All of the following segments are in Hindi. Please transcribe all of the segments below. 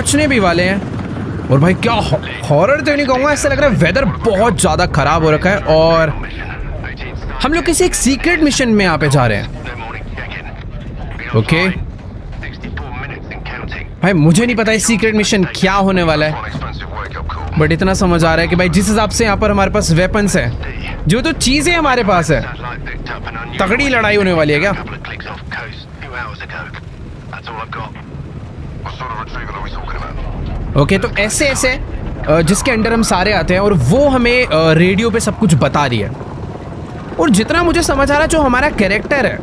बचने भी वाले हैं। और भाई क्या हॉरर तो नहीं कहूँगा, ऐसा लग रहा है वेदर बहुत ज़्यादा ख़राब हो रखा है और हम लोग किसी एक सीक्रेट मिशन में यहाँ पे जा रहे हैं। ओके भाई मुझे नहीं पता ये सीक्रेट मिशन क्या होने वाला है, बट इतना समझ आ रहा है कि भाई जिस हिसाब से यहाँ पर हमारे पास वेपन्स है, जो तो चीज़ें हमारे पास है, तगड़ी लड़ाई होने वाली है क्या? ओके तो ऐसे ऐसे जिसके अंडर हम सारे आते हैं और वो हमें रेडियो पे सब कुछ बता रही है। और जितना मुझे समझ आ रहा है जो हमारा कैरेक्टर है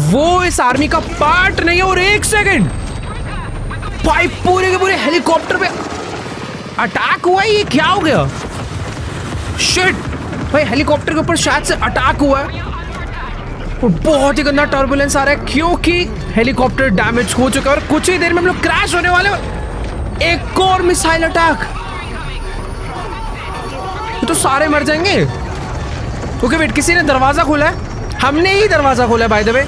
वो इस आर्मी का पार्ट नहीं है। और एक सेकंड भाई पूरे के पूरे हेलीकॉप्टर पे अटैक हुआ है, ये क्या हो गया? शिट भाई हेलीकॉप्टर के ऊपर शायद से अटैक हुआ है और बहुत ही गंदा टर्बुलेंस आ रहा है क्योंकि हेलीकॉप्टर डैमेज हो चुका है और कुछ ही देर में हम लोग क्रैश होने वाले हैं। एक और मिसाइल अटैक, तो सारे मर जाएंगे। ओके वेट, किसी ने दरवाजा खोला है? हमने ही दरवाजा खोला है बाय द वे।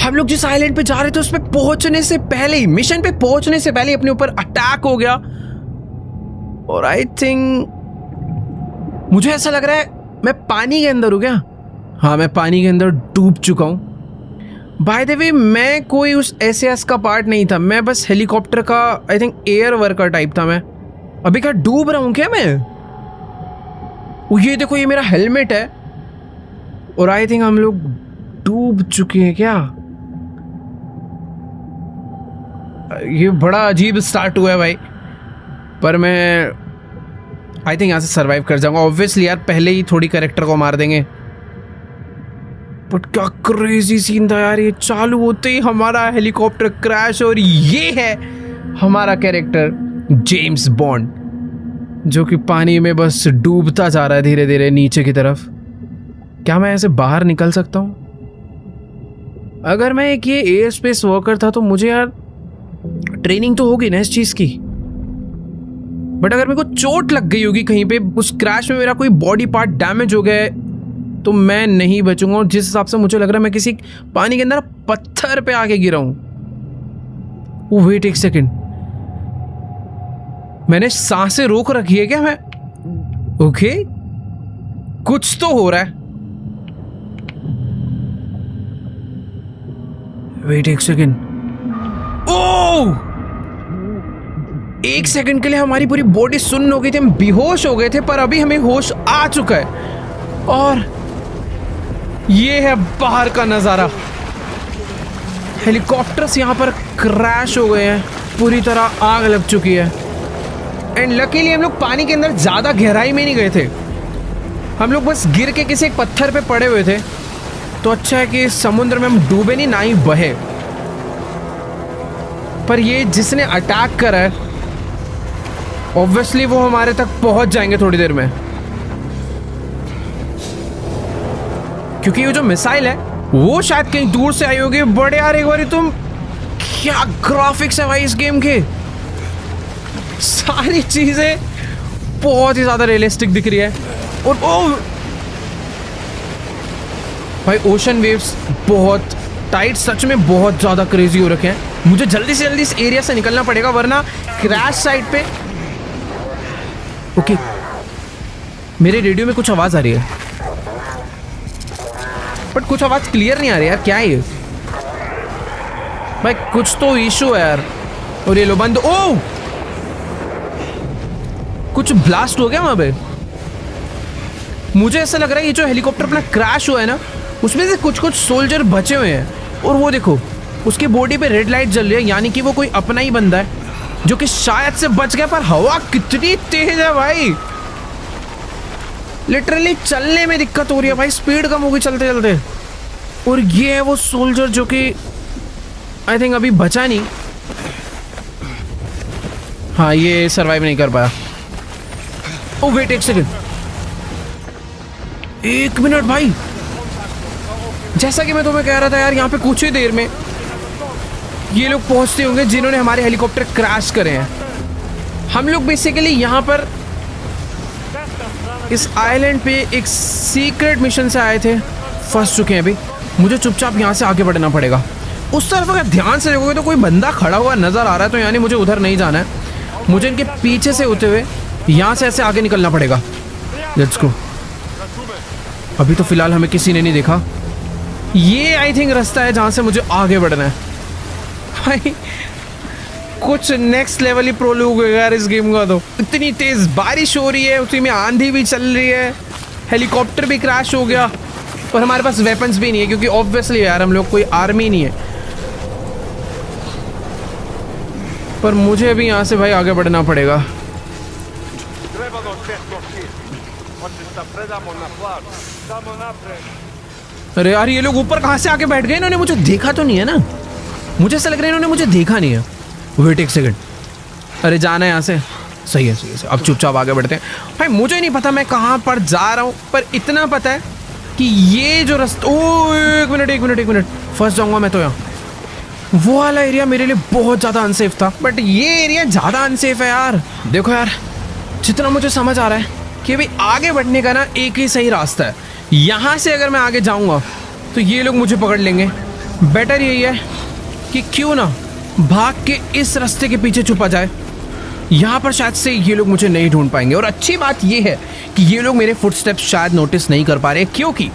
हम लोग जिस आइलैंड पे जा रहे थे उस पे पहुंचने से पहले ही, मिशन पे पहुंचने से पहले अपने ऊपर अटैक हो गया और आई थिंक मुझे ऐसा लग रहा है मैं पानी के अंदर हूं क्या? हाँ मैं पानी के अंदर डूब चुका हूं। बाय द वे मैं कोई उस SAS का पार्ट नहीं था, मैं बस हेलीकॉप्टर का I think air worker type था। मैं अभी क्या डूब रहा हूं क्या मैं? ये देखो ये मेरा हेलमेट है और आई थिंक हम लोग डूब चुके हैं क्या? ये बड़ा अजीब स्टार्ट हुआ है भाई, पर मैं आई थिंक यहाँ से सरवाइव कर जाऊंगा। ऑब्वियसली यार पहले ही थोड़ी कैरेक्टर को मार देंगे, बट क्या क्रेजी सीन था यार। ये चालू होते ही हमारा हेलीकॉप्टर क्रैश और ये है हमारा कैरेक्टर जेम्स बॉन्ड, जो कि पानी में बस डूबता जा रहा है धीरे धीरे नीचे की तरफ। क्या मैं ऐसे बाहर निकल सकता हूँ? अगर मैं एक ये एयर स्पेस वर्कर था तो मुझे यार ट्रेनिंग तो होगी ना इस चीज़ की, बट अगर मेरे को चोट लग गई होगी कहीं पे, उस क्रैश में मेरा कोई बॉडी पार्ट डैमेज हो गया तो मैं नहीं बचूंगा। और जिस हिसाब से मुझे लग रहा है मैं किसी पानी के अंदर पत्थर पे आके गिरा हूं। वेट एक सेकेंड, मैंने सांसें रोक रखी है क्या मैं? ओके कुछ तो हो रहा है। वेट एक सेकेंड, ओह एक सेकंड के लिए हमारी पूरी बॉडी सुन्न हो गई थी, हम बेहोश हो गए थे, पर अभी हमें होश आ चुका है। और ये है बाहर का नज़ारा। हेलीकॉप्टर्स यहाँ पर क्रैश हो गए हैं, पूरी तरह आग लग चुकी है। एंड लकीली हम लोग पानी के अंदर ज़्यादा गहराई में नहीं गए थे, हम लोग बस गिर के किसी एक पत्थर पे पड़े हुए थे। तो अच्छा है कि समुद्र में हम डूबे नहीं, ना ही बहे। पर ये जिसने अटैक करा है ऑब्वियसली वो हमारे तक पहुंच जाएंगे थोड़ी देर में, क्योंकि ये जो मिसाइल है वो शायद कहीं दूर से आई होगी। बड़े यार एक बार तुम, क्या ग्राफिक्स है भाई इस गेम के, सारी चीजें बहुत ही ज्यादा रियलिस्टिक दिख रही है। और ओ भाई ओशन वेव्स बहुत टाइट, सच में बहुत ज्यादा क्रेजी हो रखे हैं। मुझे जल्दी से जल्दी इस एरिया से निकलना पड़ेगा वरना क्रैश साइड पे। ओके मेरे रेडियो में कुछ आवाज आ रही है, बट कुछ आवाज क्लियर नहीं आ रही यार, क्या है ये? भाई कुछ तो इशू है यार। और ये लो बंद, ओ कुछ ब्लास्ट हो गया वहां पे। मुझे ऐसा लग रहा है ये जो हेलीकॉप्टर अपना क्रैश हुआ है ना, उसमें से कुछ कुछ सोल्जर बचे हुए हैं। और वो देखो उसकी बॉडी पे रेड लाइट जल रही है, यानी कि वो कोई अपना ही बंदा है जो कि शायद से बच गया। पर हवा कितनी तेज है भाई, लिटरली चलने में दिक्कत हो रही है भाई, स्पीड कम हो गई चलते चलते। और ये है वो सोल्जर जो कि आई थिंक अभी बचा नहीं। हाँ ये सरवाइव नहीं कर पाया। ओ वेट एक सेकेंड, एक मिनट भाई, जैसा कि मैं तुम्हें कह रहा था यार, यहाँ पे कुछ ही देर में ये लोग पहुंचते होंगे जिन्होंने हमारे हेलीकॉप्टर क्रैश करे हैं। हम लोग बेसिकली यहाँ पर इस आइलैंड पे एक सीक्रेट मिशन से आए थे, फंस चुके हैं अभी। मुझे चुपचाप यहाँ से आगे बढ़ना पड़ेगा। उस तरफ अगर ध्यान से देखोगे तो कोई बंदा खड़ा हुआ नजर आ रहा है, तो यानी मुझे उधर नहीं जाना है। मुझे इनके पीछे से होते हुए यहाँ से ऐसे आगे निकलना पड़ेगा। Let's go. अभी तो फिलहाल हमें किसी ने नहीं देखा। ये आई थिंक रास्ता है जहाँ से मुझे आगे बढ़ना है। भाई कुछ नेक्स्ट लेवल ही प्रोलूग हो यार इस गेम का। तो इतनी तेज बारिश हो रही है, उसी में आंधी भी चल रही है, हेलीकॉप्टर भी क्रैश हो गया, और हमारे पास वेपन्स भी नहीं है क्योंकि ऑब्वियसली यार हम लोग कोई आर्मी नहीं है। पर मुझे अभी यहाँ से भाई आगे बढ़ना पड़ेगा। अरे यार ये लोग ऊपर कहाँ से आके बैठ गए? इन्होंने मुझे देखा तो नहीं है ना? मुझे ऐसा लग रहा है इन्होंने मुझे देखा नहीं है। वेट एक सेकंड। अरे जाना है यहाँ से। सही है, सही है, सही है। अब चुपचाप आगे बढ़ते हैं। भाई मुझे नहीं पता मैं कहाँ पर जा रहा हूँ, पर इतना पता है कि ये जो रास्ता, ओ एक मिनट फंस जाऊंगा मैं तो। यहाँ वो वाला एरिया मेरे लिए बहुत ज़्यादा अनसेफ था, बट ये एरिया ज़्यादा अनसेफ है यार। देखो यार, जितना मुझे समझ आ रहा है कि अभी आगे बढ़ने का ना एक ही सही रास्ता है। यहाँ से अगर मैं आगे जाऊँगा तो ये लोग मुझे पकड़ लेंगे। बेटर यही है कि क्यों ना भाग के इस रास्ते के पीछे छुपा जाए। यहाँ पर शायद से ये लोग मुझे नहीं ढूंढ पाएंगे। और अच्छी बात ये है कि ये लोग मेरे फुटस्टेप्स शायद नोटिस नहीं कर पा रहे, क्योंकि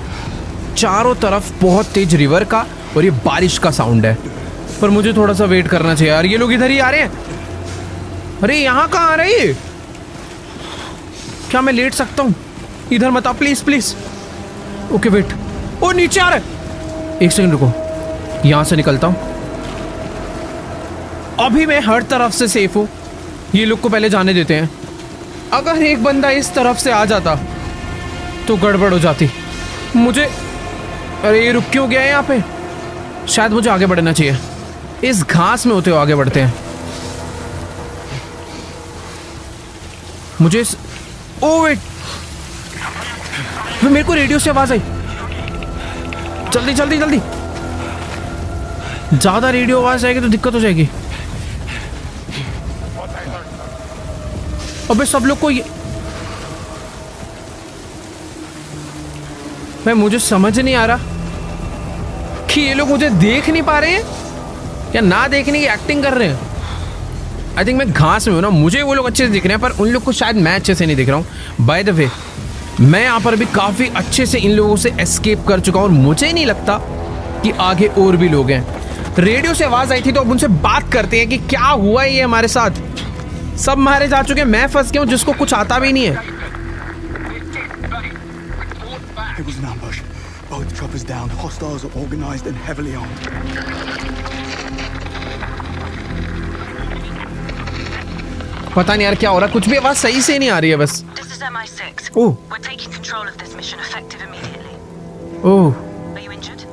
चारों तरफ बहुत तेज रिवर का और ये बारिश का साउंड है। पर मुझे थोड़ा सा वेट करना चाहिए यार। ये लोग इधर ही आ रहे हैं। अरे यहाँ कहाँ आ रही है? क्या मैं लेट सकता हूँ? इधर मत आ प्लीज प्लीज। ओके वेट, ओ नीचे आ रहा है। एक सेकंड रुको, यहाँ से निकलता हूँ। अभी मैं हर तरफ से सेफ हूँ। ये लोग को पहले जाने देते हैं। अगर एक बंदा इस तरफ से आ जाता तो गड़बड़ हो जाती मुझे। अरे ये रुक क्यों गया है यहाँ पे? शायद मुझे आगे बढ़ना चाहिए। इस घास में होते हुए आगे बढ़ते हैं। मुझे ओ वेट, मेरे को रेडियो से आवाज आई। जल्दी जल्दी जल्दी। ज्यादा रेडियो आवाज आएगी तो दिक्कत हो जाएगी। अबे सब लोग को ये, मैं मुझे समझ नहीं आ रहा कि ये लोग मुझे देख नहीं पा रहे हैं या ना देखने की एक्टिंग कर रहे हैं। आई थिंक मैं घास में हूं ना, मुझे वो लोग अच्छे से दिख रहे हैं, पर उन लोग को शायद मैं अच्छे से नहीं दिख रहा हूँ। बाय द वे, मैं यहाँ पर भी काफ़ी अच्छे से इन लोगों से एस्केप कर चुका हूँ और मुझे नहीं लगता कि आगे और भी लोग हैं। रेडियो से आवाज़ आई थी तो अब उनसे बात करते हैं कि क्या हुआ ये हमारे साथ। सब मारे जा चुके हैं, मैं फंस गया हूँ जिसको कुछ आता भी नहीं है। It was an ambush. Both choppers down. Hostiles are organized and heavily armed. पता नहीं यार क्या हो रहा है, कुछ भी आवाज सही से नहीं आ रही है बस। This is MI6. Oh. We're taking control of this mission effective immediately. Oh. Are you injured?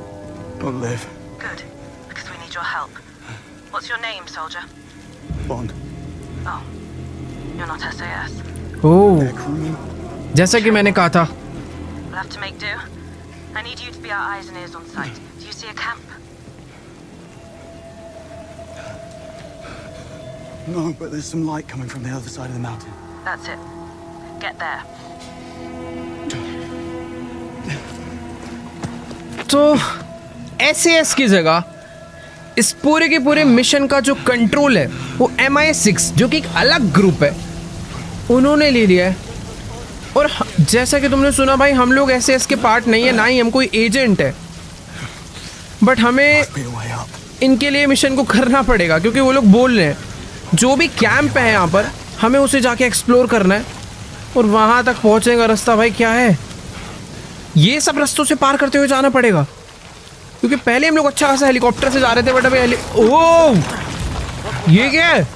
I'll live. Good, because we need your help. What's your name, soldier? Bond. Oh, you're not SAS. Oh. Their crew. जैसा कि मैंने कहा था। We'll have to make do. I need you to be our eyes and ears on site. Do you see a camp? No, but there's some light coming from the other side of the mountain. That's it. Get there. तो SAS की जगह इस पूरे के पूरे मिशन का जो कंट्रोल है वो MI6, जो कि एक अलग ग्रुप है, उन्होंने ले लिया है। और जैसा कि तुमने सुना भाई, हम लोग SAS के पार्ट नहीं है, ना ही हम कोई एजेंट है, बट हमें Be a way up. इनके लिए मिशन को करना पड़ेगा क्योंकि वो लोग बोल रहे हैं जो भी कैंप है यहाँ पर हमें उसे जाके एक्सप्लोर करना है। और वहाँ तक पहुँचने का रास्ता भाई क्या है? ये सब रास्तों से पार करते हुए जाना पड़ेगा क्योंकि पहले हम लोग अच्छा खासा हेलीकॉप्टर से जा रहे थे, बट अभी ओह ये क्या है?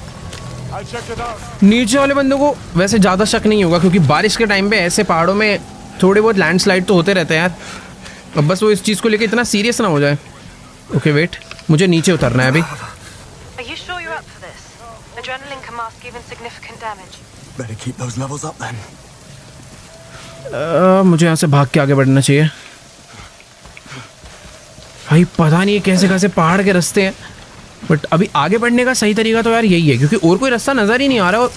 नीचे वाले बंदों को वैसे ज़्यादा शक नहीं होगा क्योंकि बारिश के टाइम पे ऐसे पहाड़ों में थोड़े बहुत लैंडस्लाइड तो होते रहते हैं यार। अब बस वो इस चीज़ को लेकर इतना सीरियस ना हो जाए। ओके वेट, मुझे नीचे उतरना है अभी। Are you sure you're up for this? Adrenaline can mask even significant damage. Better keep those levels up then. मुझे यहाँ से भाग के आगे बढ़ना चाहिए। भाई पता नहीं कैसे कैसे पहाड़ के रास्ते हैं, बट अभी आगे बढ़ने का सही तरीका तो यार यही है क्योंकि और कोई रास्ता नजर ही नहीं आ रहा। और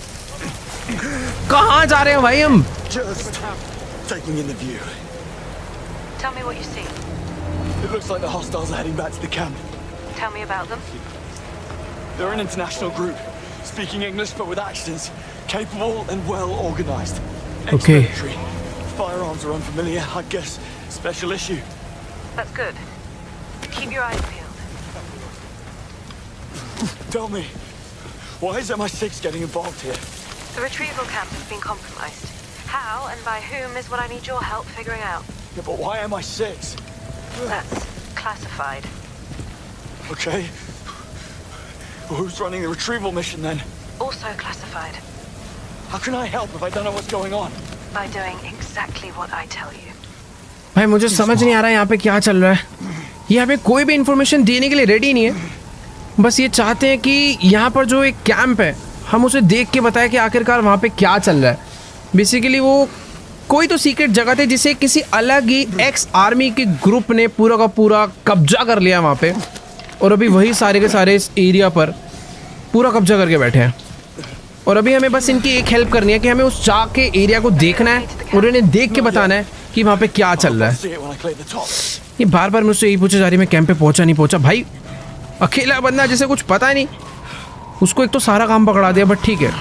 कहाँ जा रहे हैं भाई हम? Just taking in the view. Tell me what you see. looks like the hostiles are heading back to the camp. Tell me about them. They're an international group, speaking English but with accents, capable and well organized. Okay. Ex-military. Firearms are unfamiliar, I guess. Special issue. That's good. Keep your eyes peeled. Tell me, why is MI6 getting involved here? The retrieval camp has been compromised. How and by whom is what I need your help figuring out. Yeah, but why MI6? That's classified. Okay. Well, who's running the retrieval mission then? Also classified. How can I help if I don't know what's going on? By doing exactly what I tell you. भाई मुझे समझ नहीं आ रहा है यहाँ पे क्या चल रहा है। यहाँ पे कोई भी इंफॉर्मेशन देने के लिए रेडी नहीं है। बस ये चाहते हैं कि यहाँ पर जो एक कैंप है हम उसे देख के बताएं कि आखिरकार वहाँ पे क्या चल रहा है। बेसिकली वो कोई तो सीक्रेट जगह थी जिसे किसी अलग ही एक्स आर्मी के ग्रुप ने पूरा का पूरा कब्जा कर लिया वहाँ पे, और अभी वही सारे के सारे इस एरिया पर पूरा कब्जा करके बैठे हैं। और अभी हमें बस इनकी एक हेल्प करनी है कि हमें उस जाके एरिया को देखना है और इन्हें देख के बताना है कि वहाँ पे क्या चल रहा है। See it when I clear the top. ये बार बार मुझसे यही पूछा जा रही है मैं कैंप पे पहुंचा नहीं पहुंचा। भाई अकेला बंदा जिसे कुछ पता ही नहीं, उसको एक तो सारा काम पकड़ा दिया। बट ठीक है,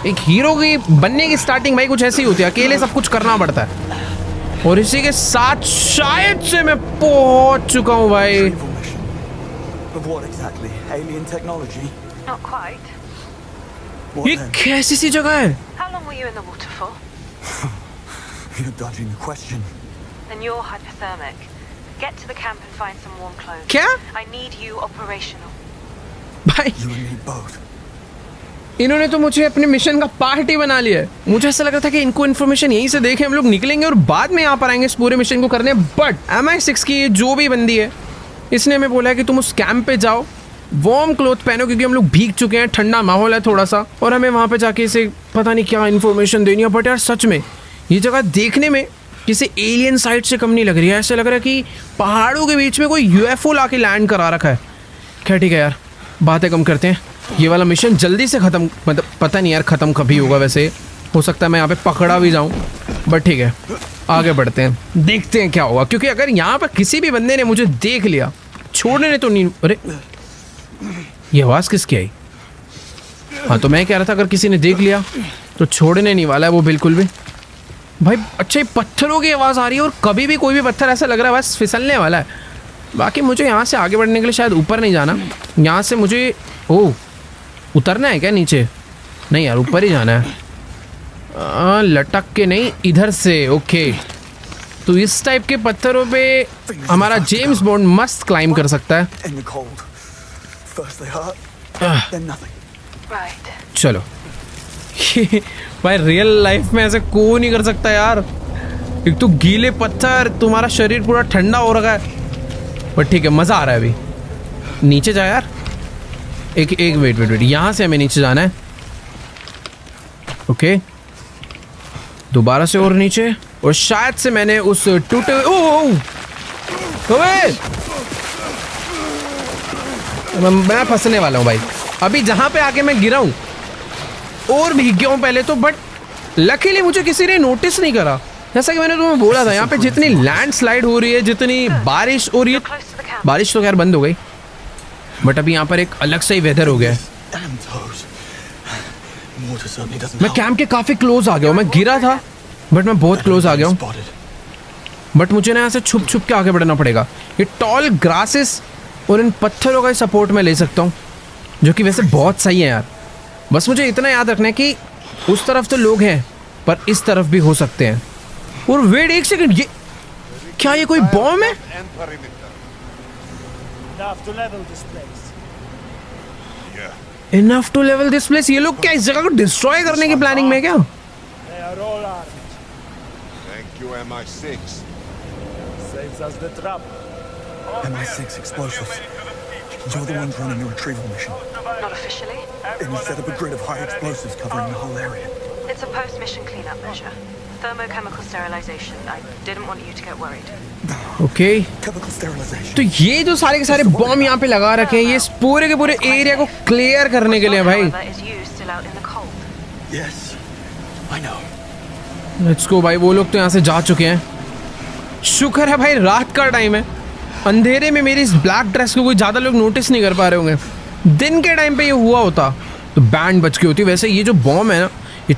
एक हीरो की बनने की स्टार्टिंग भाई कुछ ऐसी होती है, अकेले सब कुछ करना पड़ता है। और इसी के साथ शायद से मैं पहुंच चुका हूँ भाई। Retrieval mission. Of what exactly? Alien technology? Not quite. What ये then? कैसी सी जगह है? How long were you in the water for? You're dodging the question. Then you're hypothermic. Get to the camp and find some warm clothes. क्या I need you operational. भाई You and me both. इन्होंने तो मुझे अपने मिशन का पार्ट ही बना लिया है। मुझे ऐसा लग रहा था कि इनको इन्फॉर्मेशन यहीं से देखे हम लोग निकलेंगे और बाद में यहाँ पर आएंगे इस पूरे मिशन को करने। बट MI6 की ये जो भी बंदी है इसने हमें बोला है कि तुम उस कैंप पे जाओ, वार्म क्लोथ पहनो क्योंकि हम लोग भीग चुके हैं, ठंडा माहौल है थोड़ा सा, और हमें वहाँ पे जाके इसे पता नहीं क्या इन्फॉर्मेशन देनी है। बट यार सच में ये जगह देखने में किसी एलियन साइट से कम नहीं लग रही है। ऐसा लग रहा है कि पहाड़ों के बीच में कोई UFO लाके लैंड करा रखा है। खैर ठीक है यार, बातें कम करते हैं। ये वाला मिशन जल्दी से ख़त्म, मतलब पता नहीं यार ख़त्म कभी होगा। वैसे हो सकता है मैं यहाँ पे पकड़ा भी जाऊँ, बट ठीक है आगे बढ़ते हैं, देखते हैं क्या होगा। क्योंकि अगर यहाँ पर किसी भी बंदे ने मुझे देख लिया, छोड़ने ने तो नहीं। अरे ये आवाज़ किसकी आई? हाँ तो मैं कह रहा था अगर किसी ने देख लिया तो छोड़ने नहीं वाला है वो बिल्कुल भी। भाई अच्छा, पत्थरों की आवाज़ आ रही है और कभी भी कोई भी पत्थर ऐसा लग रहा है बस फिसलने वाला है। बाकी मुझे यहाँ से आगे बढ़ने के लिए शायद ऊपर नहीं जाना, यहाँ से मुझे उतरना है क्या नीचे? नहीं यार ऊपर ही जाना है। लटक के नहीं, इधर से। ओके, तो इस टाइप के पत्थरों पे हमारा जेम्स बॉन्ड मस्त क्लाइम कर सकता है। In the cold. First they hurt, then nothing. Right. चलो भाई रियल लाइफ में ऐसे कोई नहीं कर सकता यार। एक तो गीले पत्थर, तुम्हारा शरीर पूरा ठंडा हो रखा है। पर ठीक है, मज़ा आ रहा है। अभी नीचे जा यार। एक वेट, यहाँ से हमें नीचे जाना है। ओके, दोबारा से और नीचे, और शायद से मैंने उस टूटे मैं फंसने वाला हूँ भाई। अभी जहाँ पे आके मैं गिरा हूँ और भीग गया हूँ पहले तो, बट लकीली मुझे किसी ने नोटिस नहीं करा। जैसा कि मैंने तुम्हें बोला था, यहाँ पे जितनी लैंडस्लाइड हो रही है, जितनी बारिश हो रही है, Close to the camp. बारिश तो खैर बंद हो गई, बट अभी यहाँ पर एक अलग सा ही वेदर हो गया है। Damn toes. Water certainly doesn't मैं help. कैंप के काफ़ी क्लोज आ गया हूँ। मैं गिरा था बट मैं बहुत क्लोज आ गया हूँ। Spotted. बट मुझे ना ऐसे छुप छुप के आगे बढ़ना पड़ेगा। ये टॉल ग्रासेस और इन पत्थरों का सपोर्ट मैं ले सकता हूँ, जो कि वैसे बहुत सही है यार। बस मुझे इतना याद रखना है कि उस तरफ तो लोग हैं पर इस तरफ भी हो सकते हैं। और वेट एक सेकंड, ये क्या ये कोई बॉम्ब है? Enough to level this place. Enough to level this place. ये लोग क्या इस जगह को डिस्ट्रॉय करने की प्लानिंग में क्या? They are all armed. Thank you, MI6. Saves us the trouble. MI6 explosives. You're the ones running the retrieval mission. Not officially. And you set up a grid of high explosives covering the whole area. It's a post-mission cleanup measure. Thermochemical sterilization. I didn't want you to get worried. Okay, Chemical sterilization. तो ये जो सारे के सारे बॉम्ब यहाँ पे लगा रखे हैं, ये इस पूरे के पूरे एरिया को क्लियर करने के लिए भाई। However, is used still out in the cold. Yes, I know. Let's go भाई। वो लोग तो यहाँ से जा चुके हैं। शुक्र है भाई रात का टाइम है, अंधेरे में मेरी इस ब्लैक ड्रेस को कोई ज़्यादा लोग नोटिस नहीं कर पा रहे होंगे। दिन के टाइम पे ये हुआ होता तो बैंड बज के होती। वैसे ये जो बॉम्ब है ना, ये